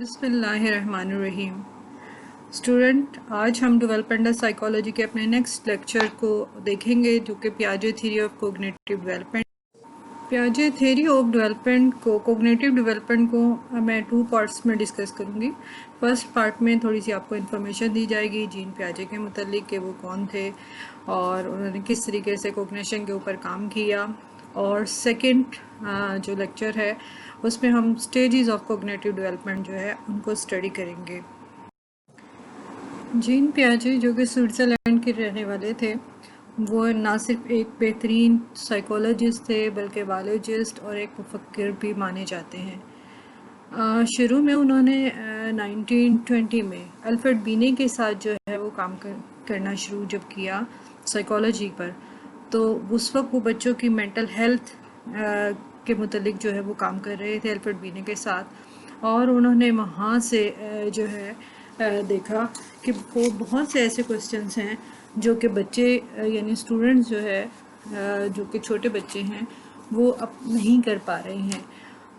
बिस्मिल्लाहिर्रहमानिर्रहीम। स्टूडेंट, आज हम डेवलपमेंटल साइकोलॉजी के अपने नेक्स्ट लेक्चर को देखेंगे जो कि पियाजे थ्योरी ऑफ कोग्निटिव डेवलपमेंट। पियाजे थ्योरी ऑफ डेवलपमेंट को कोग्निटिव डेवलपमेंट को मैं 2 पार्ट्स में डिस्कस करूँगी। फर्स्ट पार्ट में थोड़ी सी आपको इन्फॉर्मेशन दी जाएगी जीन पियाजे के मुतालिक कि वो कौन थे और उन्होंने किस तरीके से कोग्निशन के ऊपर काम किया। और सेकंड जो लेक्चर है उसमें हम स्टेजेस ऑफ कोग्निटिव डेवलपमेंट जो है उनको स्टडी करेंगे। जीन पियाजे जो कि स्विट्ज़रलैंड के रहने वाले थे, वो ना सिर्फ एक बेहतरीन साइकोलॉजिस्ट थे बल्कि बायोलॉजिस्ट और एक मुफक्किर भी माने जाते हैं। शुरू में उन्होंने 1920 में अल्फ्रेड बीने के साथ जो है वो काम करना शुरू जब किया साइकोलॉजी पर, तो उस वक्त वो बच्चों की मेंटल हेल्थ के मुतालिक जो है वो काम कर रहे थे अल्फ्रेड बीने के साथ। और उन्होंने वहाँ से जो है देखा कि वो बहुत से ऐसे क्वेश्चंस हैं जो कि बच्चे यानी स्टूडेंट्स जो है जो कि छोटे बच्चे हैं वो अब नहीं कर पा रहे हैं,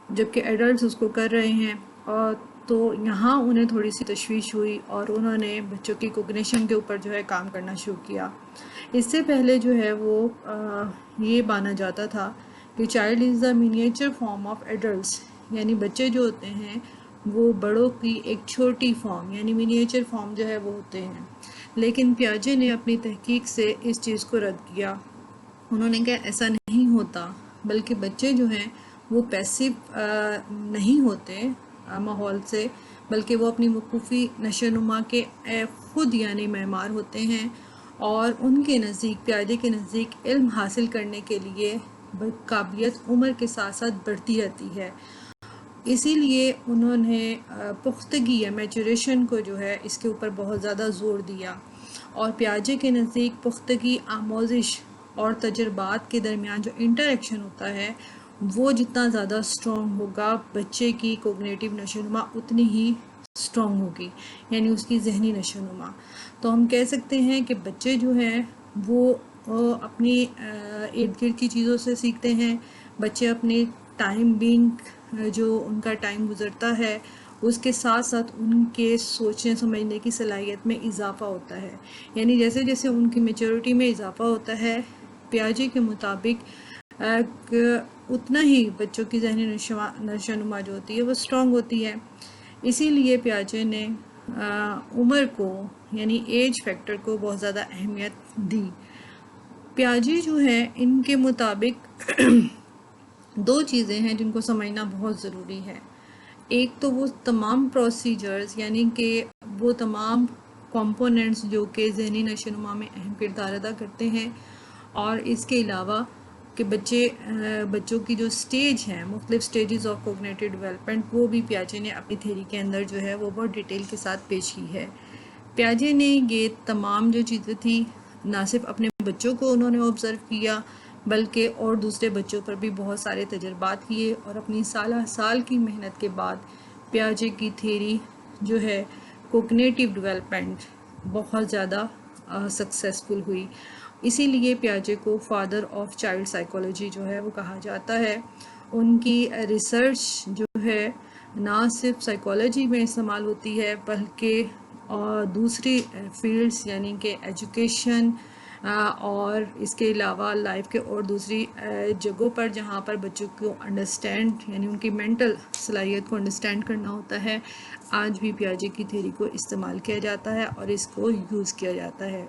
जबकि एडल्ट्स उसको कर रहे हैं। और तो यहाँ उन्हें थोड़ी सी तशवीश हुई और उन्होंने बच्चों की कोग्निशन के ऊपर जो है काम करना शुरू किया। इससे पहले जो है वो ये माना जाता था कि child is the miniature form of adults, यानी बच्चे जो होते हैं वो बड़ों की एक छोटी फॉर्म यानी मिनिएचर फॉर्म जो है वो होते हैं। लेकिन पियाजे ने अपनी तहकीक से इस चीज़ को रद्द किया। उन्होंने कहा ऐसा नहीं होता, बल्कि बच्चे जो हैं वो पैसिव नहीं होते माहौल से, बल्कि वो अपनी वकूफ़ी नशोनुमा के ख़ुद यानी मेमार होते हैं। और उनके नज़दीक पियाजे के नज़दीक इल्म हासिल करने के लिए काबिलियत उम्र के साथ साथ बढ़ती रहती है। इसीलिए उन्होंने पुख्तगी या मैचुरेशन को जो है इसके ऊपर बहुत ज़्यादा ज़ोर दिया। और पियाजे के नज़दीक पुख्तगी, आमोजिश और तजुर्बात के दरमियान जो इंटरेक्शन होता है वो जितना ज़्यादा स्ट्रॉन्ग होगा, बच्चे की कोग्निटिव नशोनुमा उतनी ही स्ट्रॉन्ग होगी, यानी उसकी जहनी नशोनुमा। तो हम कह सकते हैं कि बच्चे जो हैं वो अपनी इर्द गिर्द की चीज़ों से सीखते हैं। बच्चे अपने टाइम बीइंग जो उनका टाइम गुज़रता है उसके साथ साथ उनके सोचने समझने की सलाहियत में इजाफ़ा होता है, यानी जैसे जैसे उनकी मेच्योरिटी में इजाफ़ा होता है पियाजे के मुताबिक उतना ही बच्चों की जहनी नशोनुमा जो होती है वो स्ट्रॉन्ग होती है। इसीलिए पियाजे ने उम्र को यानी एज फैक्टर को बहुत ज़्यादा अहमियत दी। पियाजे जो है इनके मुताबिक दो चीज़ें हैं जिनको समझना बहुत ज़रूरी है। एक तो वो तमाम प्रोसीजर्स यानी कि वो तमाम कंपोनेंट्स जो कि ज़हनी नशोनुमा में अहम किरदार अदा करते हैं, और इसके अलावा कि बच्चों की जो स्टेज हैं, मुख्तलिफ स्टेजेस ऑफ कोग्निटिव डेवलपमेंट, वो भी पियाजे ने अपनी थ्योरी के अंदर जो है वो बहुत डिटेल के साथ पेश की है। पियाजे ने ये तमाम जो चीज़ें थी ना सिर्फ अपने बच्चों को उन्होंने ऑब्ज़र्व किया बल्कि और दूसरे बच्चों पर भी बहुत सारे तजर्बात किए, और अपनी साल की मेहनत के बाद पियाजे की थ्योरी जो है कोग्निटिव डेवलपमेंट बहुत ज़्यादा सक्सेसफुल हुई। इसीलिए पियाजे को फादर ऑफ चाइल्ड साइकोलॉजी जो है वो कहा जाता है। उनकी रिसर्च जो है ना सिर्फ साइकोलॉजी में इस्तेमाल होती है बल्कि दूसरी फील्ड्स यानी कि एजुकेशन और इसके अलावा लाइफ के और दूसरी जगहों पर जहाँ पर बच्चों को अंडरस्टैंड यानी उनकी मेंटल सलाहियत को अंडरस्टैंड करना होता है, आज भी पियाजे की थ्योरी को इस्तेमाल किया जाता है और इसको यूज़ किया जाता है।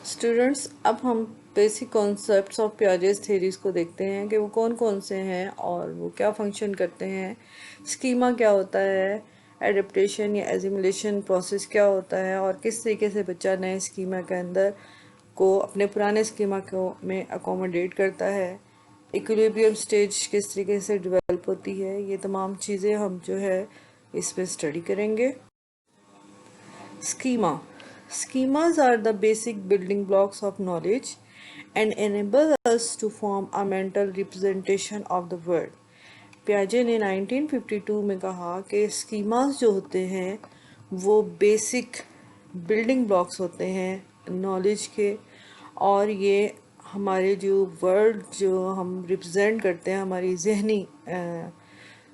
स्टूडेंट्स, अब हम basic concepts of Piaget's theories को देखते हैं कि वो कौन कौन से हैं और वो क्या फंक्शन करते हैं। स्कीमा क्या होता है, एडेप्टेशन या एसिमुलेशन प्रोसेस क्या होता है, और किस तरीके से बच्चा नए स्कीमा के अंदर को अपने पुराने स्कीमा को में अकोमोडेट करता है, इक्विलिब्रियम स्टेज किस तरीके से डेवलप होती है, ये तमाम चीज़ें हम जो है इसमें स्टडी करेंगे। Schema Schemas are the basic building blocks of knowledge and enable us to form a mental representation of the world. पियाजे ने 1952 में कहा कि स्कीमास जो होते हैं वो बेसिक बिल्डिंग ब्लॉक्स होते हैं नॉलेज के, और ये हमारे जो वर्ड जो हम रिप्रेजेंट करते हैं, हमारी जहनी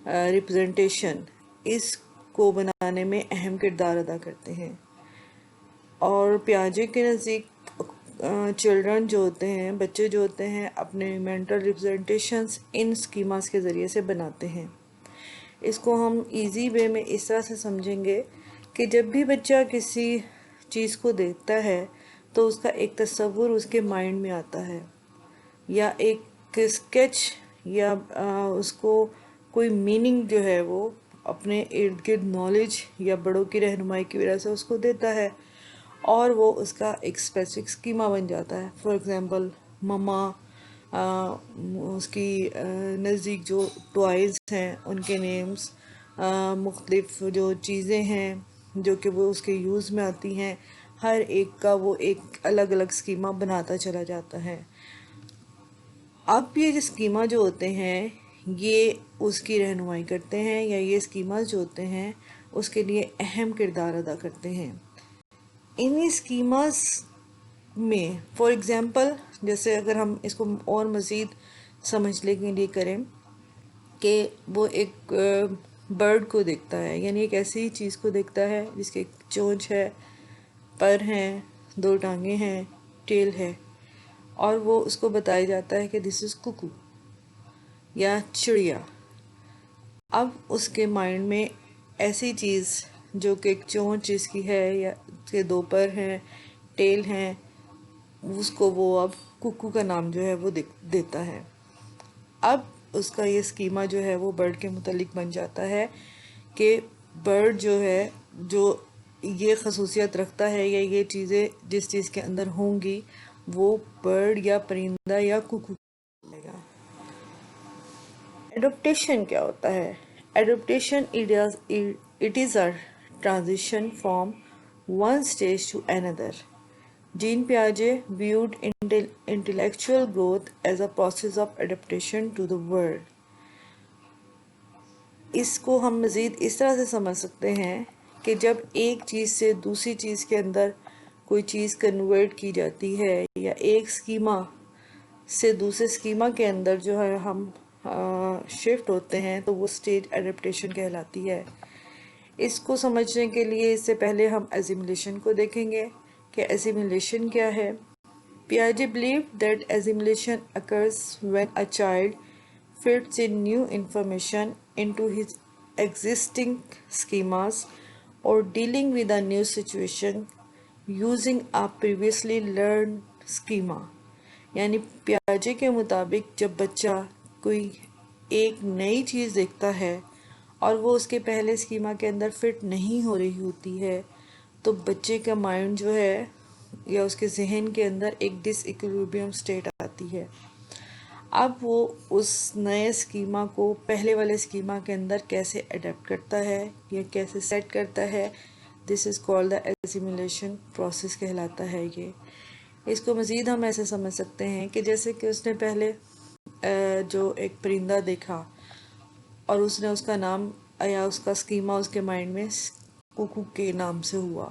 रिप्रेजेंटेशन, इसको बनाने में अहम किरदार अदा करते हैं। और पियाजे के नज़दीक चिल्ड्रन जो होते हैं, बच्चे जो होते हैं, अपने मेंटल रिप्रेजेंटेशंस इन स्कीमास के ज़रिए से बनाते हैं। इसको हम इजी वे में इस तरह से समझेंगे कि जब भी बच्चा किसी चीज़ को देखता है तो उसका एक तस्वुर उसके माइंड में आता है, या एक स्केच, या उसको कोई मीनिंग जो है वो अपने इर्द गिर्द नॉलेज या बड़ों की रहनुमाई की वजह से उसको देता है, और वो उसका एक स्पेसिफिक स्कीमा बन जाता है। फॉर एग्ज़ाम्पल मम्मा, उसकी नज़दीक जो टॉयज़ हैं उनके नेम्स, मुख्तलिफ जो चीज़ें हैं जो कि वो उसके यूज़ में आती हैं, हर एक का वो एक अलग अलग स्कीमा बनाता चला जाता है। अब ये जो स्कीमा जो होते हैं ये उसकी रहनुमाई करते हैं, या ये स्कीमा जो होते हैं उसके लिए अहम किरदार अदा करते हैं। इन्हीं स्कीमास में फॉर एग्ज़ाम्पल, जैसे अगर हम इसको और मज़ीद समझने के लिए करें कि वो एक बर्ड को देखता है, यानी एक ऐसी चीज़ को देखता है जिसके एक चोंच है, पर हैं, दो टांगें हैं, टेल है, और वो उसको बताया जाता है कि दिस इज़ कुकू या चिड़िया। अब उसके माइंड में ऐसी चीज़ जो कि एक चोंच जिसकी है या उसके दो पर हैं, टेल हैं, उसको वो अब कुकू का नाम जो है वो देता है। अब उसका ये स्कीमा जो है वो बर्ड के मुतालिक बन जाता है कि बर्ड जो है, जो ये खसूसियत रखता है या ये चीज़ें जिस चीज़ के अंदर होंगी वो बर्ड या परिंदा या कुकू बनेगा। एडोप्टेशन क्या होता है? Adaptation it is a transition from one stage to another. Jean Piaget viewed intellectual growth as a process of adaptation to the world. इसको हम मज़ीद इस तरह से समझ सकते हैं कि जब एक चीज़ से दूसरी चीज़ के अंदर कोई चीज़ कन्वर्ट की जाती है, या एक स्कीमा से दूसरे स्कीमा के अंदर जो है हम शिफ्ट होते हैं, तो वो स्टेज एडेप्टेशन कहलाती है। इसको समझने के लिए इससे पहले हम एसिमिलेशन को देखेंगे कि एसिमिलेशन क्या है। Piaget believed that assimilation occurs when a child fits in new information into his existing schemas or dealing with a new situation using a previously learned schema। यानी पियाजे के मुताबिक जब बच्चा कोई एक नई चीज़ देखता है और वो उसके पहले स्कीमा के अंदर फिट नहीं हो रही होती है, तो बच्चे का माइंड जो है या उसके जहन के अंदर एक डिसइक्विलिब्रियम स्टेट आती है। अब वो उस नए स्कीमा को पहले वाले स्कीमा के अंदर कैसे अडेप्ट करता है या कैसे सेट करता है, this is called the assimilation process कहलाता है ये। इसको मज़ीद हम ऐसे समझ सकते हैं कि जैसे कि उसने पहले जो एक परिंदा देखा और उसने उसका नाम या उसका स्कीमा उसके माइंड में कुकू के नाम से हुआ।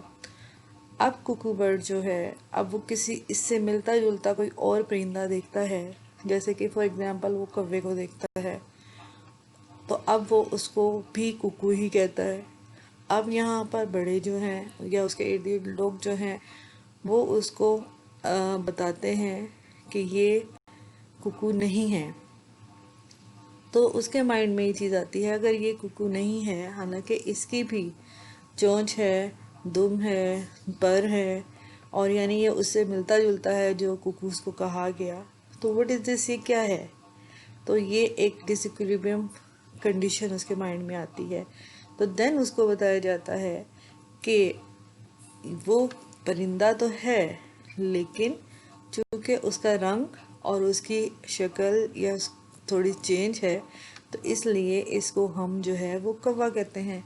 अब कुकू बर्ड जो है, अब वो किसी इससे मिलता जुलता कोई और परिंदा देखता है, जैसे कि फॉर एग्जांपल वो कौवे को देखता है, तो अब वो उसको भी कुकू ही कहता है। अब यहाँ पर बड़े जो हैं या उसके इर्द गिर्द लोग जो हैं वो उसको बताते हैं कि ये कुकू नहीं है, तो उसके माइंड में ये चीज़ आती है अगर ये कुकू नहीं है, हालांकि इसकी भी चोंच है, दुम है, पर है, और यानी ये उससे मिलता जुलता है जो कुकूस को कहा गया, तो व्हाट इज़ दिस, ये क्या है? तो ये एक डिसइक्विलिब्रियम कंडीशन उसके माइंड में आती है। तो देन उसको बताया जाता है कि वो परिंदा तो है, लेकिन चूँकि उसका रंग और उसकी शक्ल या थोड़ी चेंज है, तो इसलिए इसको हम जो है वो कौवा कहते हैं।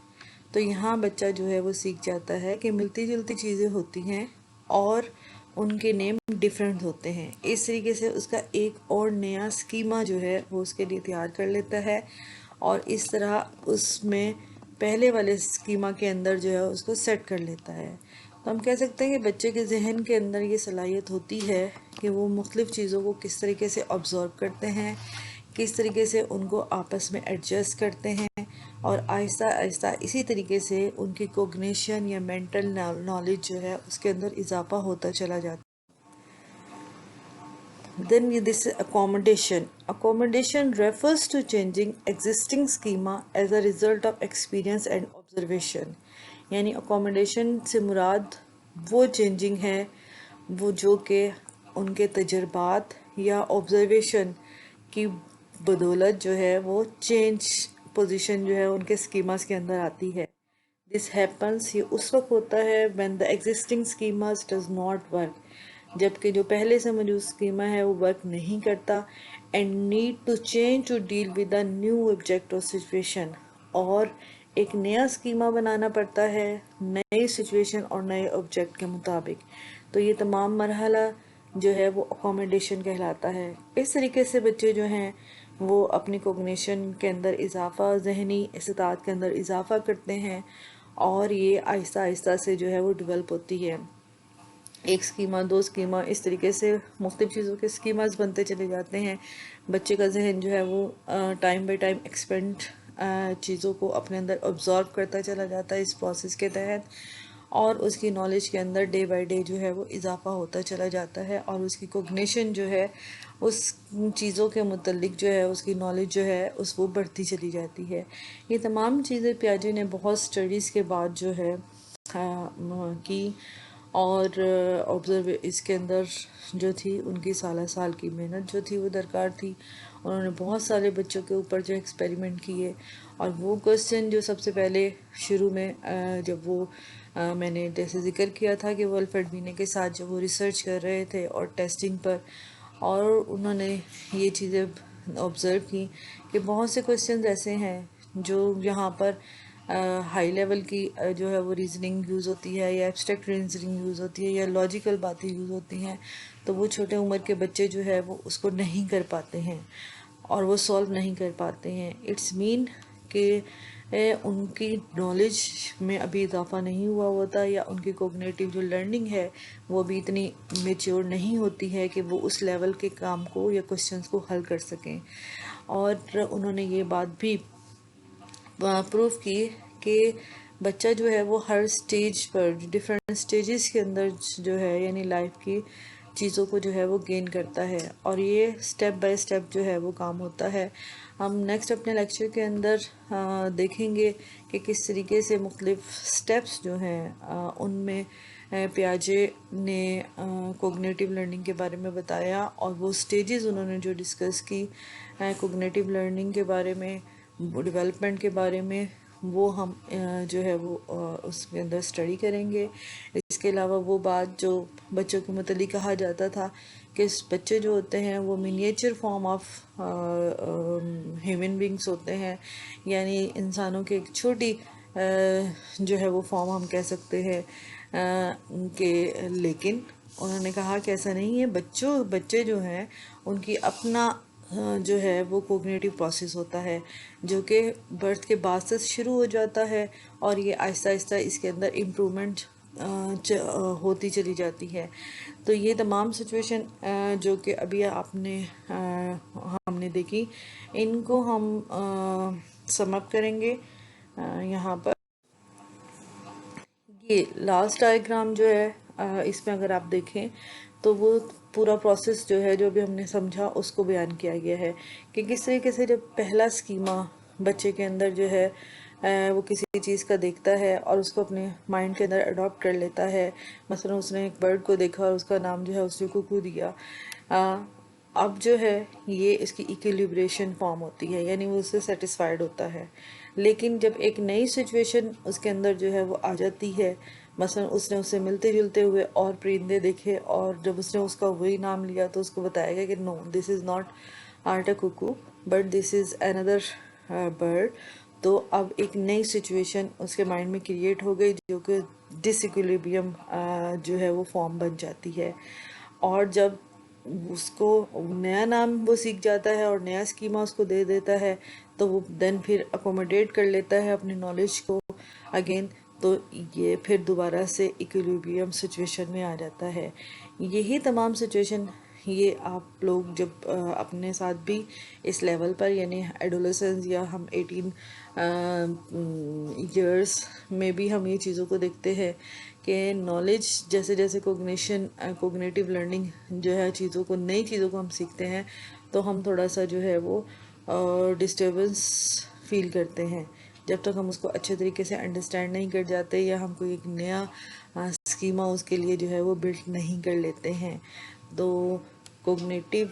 तो यहाँ बच्चा जो है वो सीख जाता है कि मिलती जुलती चीज़ें होती हैं और उनके नेम डिफरेंट होते हैं। इस तरीके से उसका एक और नया स्कीमा जो है वो उसके लिए तैयार कर लेता है, और इस तरह उसमें पहले वाले स्कीमा के अंदर जो है उसको सेट कर लेता है। तो तो हम कह सकते हैं कि बच्चे के जहन के अंदर ये सलाहियत होती है कि वो मुख्तलिफ़ चीज़ों को किस तरीके से ऑब्ज़र्व करते हैं, किस तरीके से उनको आपस में एडजस्ट करते हैं, और आहिस्ता आहिस्ता इसी तरीके से उनकी कोग्निशन या मेंटल नॉलेज जो है उसके अंदर इजाफा होता चला जाता है। Then this accommodation refers to changing existing schema as a result of experience and observation. यानी accommodation से मुराद वो चेंजिंग है वो जो कि उनके तजर्बात या ऑब्जर्वेशन की बदौलत जो है वो चेंज पोजीशन जो है उनके स्कीमास के अंदर आती है। दिस हैपन्स, ये उस वक्त होता है when the existing schemas does not work, जबकि जो पहले से मौजूद स्कीमा है वो वर्क नहीं करता, and need to change to deal with a new object और सिचुएशन, और एक नया स्कीमा बनाना पड़ता है नई सिचुएशन और नए ऑब्जेक्ट के मुताबिक। तो ये तमाम मरहला जो है वो अकोमोडेशन कहलाता है। इस तरीके से बच्चे जो हैं वो अपनी कोग्निशन के अंदर इजाफा, जहनी इस्तात के अंदर इजाफा करते हैं, और ये आहिस्ता आहिस्ता से जो है वो डेवलप होती है। एक स्कीमा, दो स्कीमा, इस तरीके से मुख्तलिफ़ चीज़ों के स्कीमास बनते चले जाते हैं। बच्चे का जहन जो है वो टाइम बाई टाइम एक्सपेंड चीज़ों को अपने अंदर ऑब्ज़र्व करता चला जाता है इस प्रोसेस के तहत, और उसकी नॉलेज के अंदर डे बाई डे जो है वो इजाफा होता चला जाता है, और उसकी कोग्निशन जो है उस चीज़ों के मुतल्लिक जो है उसकी नॉलेज जो है वो बढ़ती चली जाती है। ये तमाम चीज़ें पियाजे ने बहुत स्टडीज़ के बाद जो है की, और ऑब्ज़र्व इसके अंदर जो थी उनकी साल की मेहनत जो थी वो दरकार थी। उन्होंने बहुत सारे बच्चों के ऊपर जो एक्सपेरिमेंट किए, और वो क्वेश्चन जो सबसे पहले शुरू में जब वो मैंने जैसे ज़िक्र किया था कि वो अल्फ्रेड के साथ जब वो रिसर्च कर रहे थे और टेस्टिंग पर, और उन्होंने ये चीज़ें ऑब्ज़र्व की कि बहुत से क्वेश्चंस ऐसे हैं जो यहाँ पर हाई लेवल की जो है वो रीजनिंग यूज़ होती है, या एब्स्ट्रैक्ट रीजनिंग यूज़ होती है, या लॉजिकल बातें यूज़ होती हैं, तो वो छोटे उम्र के बच्चे जो है वो उसको नहीं कर पाते हैं और वो सॉल्व नहीं कर पाते हैं। इट्स मीन कि उनकी नॉलेज में अभी इजाफा नहीं हुआ होता, या उनकी कोग्निटिव जो लर्निंग है वो भी इतनी मेच्योर नहीं होती है कि वो उस लेवल के काम को या क्वेश्चंस को हल कर सकें। और उन्होंने ये बात भी प्रूव की कि बच्चा जो है वो हर स्टेज पर, डिफरेंट स्टेजेस के अंदर जो है यानी लाइफ की चीज़ों को जो है वो गेन करता है, और ये स्टेप बाय स्टेप जो है वो काम होता है। हम नेक्स्ट अपने लेक्चर के अंदर देखेंगे कि किस तरीके से मुख्तलिफ स्टेप्स जो हैं उनमें पियाजे ने कोग्निटिव लर्निंग के बारे में बताया, और वो स्टेजेस उन्होंने जो डिस्कस की कोग्निटिव लर्निंग के बारे में, डेवलपमेंट के बारे में, वो हम जो है वो उसके अंदर स्टडी करेंगे। इसके अलावा वो बात जो बच्चों के मुतल्लिक़ कहा जाता था कि बच्चे जो होते हैं वो miniature form of human beings होते हैं, यानी इंसानों की एक छोटी जो है वो फॉर्म हम कह सकते हैं कि, लेकिन उन्होंने कहा कि ऐसा नहीं है। बच्चे जो हैं उनकी अपना जो है वो कोग्निटिव प्रोसेस होता है जो कि बर्थ के बाद से शुरू हो जाता है, और ये आहिस्ता आहिस्ता इसके अंदर इम्प्रूवमेंट होती चली जाती है। तो ये तमाम सिचुएशन जो कि अभी हमने देखी, इनको हम सम अप करेंगे यहाँ पर। ये लास्ट डायग्राम जो है इसमें अगर आप देखें तो वो पूरा प्रोसेस जो है जो भी हमने समझा उसको बयान किया गया है कि किस तरीके से जब पहला स्कीमा बच्चे के अंदर जो है वो किसी चीज़ का देखता है और उसको अपने माइंड के अंदर अडॉप्ट कर लेता है। मसलन उसने एक बर्ड को देखा और उसका नाम जो है उसने कुकू दिया। अब जो है ये इसकी इक्विलिब्रेशन फॉर्म होती है, यानी वो उससे सेटिस्फाइड होता है। लेकिन जब एक नई सिचुएशन उसके अंदर जो है वो आ जाती है, मसलन उसने उससे मिलते जुलते हुए और परिंदे देखे, और जब उसने उसका वही नाम लिया तो उसको बताया गया कि no, this is not art a cuckoo but this is another bird. तो अब एक नई सिचुएशन उसके माइंड में क्रिएट हो गई जो कि डिसइक्विलिब्रियम जो है वो फॉर्म बन जाती है। और जब उसको नया नाम वो सीख जाता है और नया स्कीमा उसको दे देता है, तो वो देन फिर अकोमोडेट कर लेता है अपनी नॉलेज को अगेन। तो ये फिर दोबारा से इक्विलिब्रियम सिचुएशन में आ जाता है। यही तमाम सिचुएशन ये आप लोग जब अपने साथ भी इस लेवल पर यानी एडोलेसेंस या हम 18 ईयर्स में भी हम ये चीज़ों को देखते हैं कि नॉलेज जैसे जैसे कोग्निटिव लर्निंग जो है चीज़ों को नई चीज़ों को हम सीखते हैं तो हम थोड़ा सा जो है वो डिस्टर्बेंस फील करते हैं जब तक हम उसको अच्छे तरीके से अंडरस्टैंड नहीं कर जाते या हम कोई एक नया स्कीमा उसके लिए जो है वो बिल्ड नहीं कर लेते हैं। तो कोग्निटिव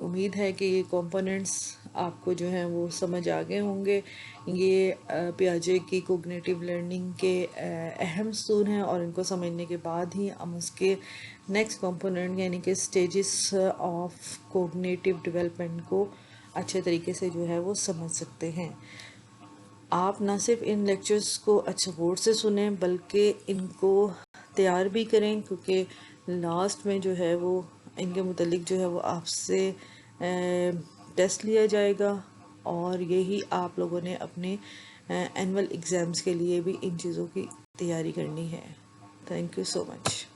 उम्मीद है कि ये कंपोनेंट्स आपको जो है वो समझ आ गए होंगे। ये पियाजे की कोग्निटिव लर्निंग के अहम स्तून हैं और इनको समझने के बाद ही हम उसके नेक्स्ट कंपोनेंट यानी कि स्टेजेस ऑफ कोग्निटिव डेवलपमेंट को अच्छे तरीके से जो है वो समझ सकते हैं। आप ना सिर्फ इन लेक्चर्स को अच्छे गौर से सुने बल्कि इनको तैयार भी करें क्योंकि लास्ट में जो है वो इनके मुतालिक जो है वो आपसे टेस्ट लिया जाएगा और यही आप लोगों ने अपने एनुअल एग्ज़ाम्स के लिए भी इन चीज़ों की तैयारी करनी है। Thank you so much.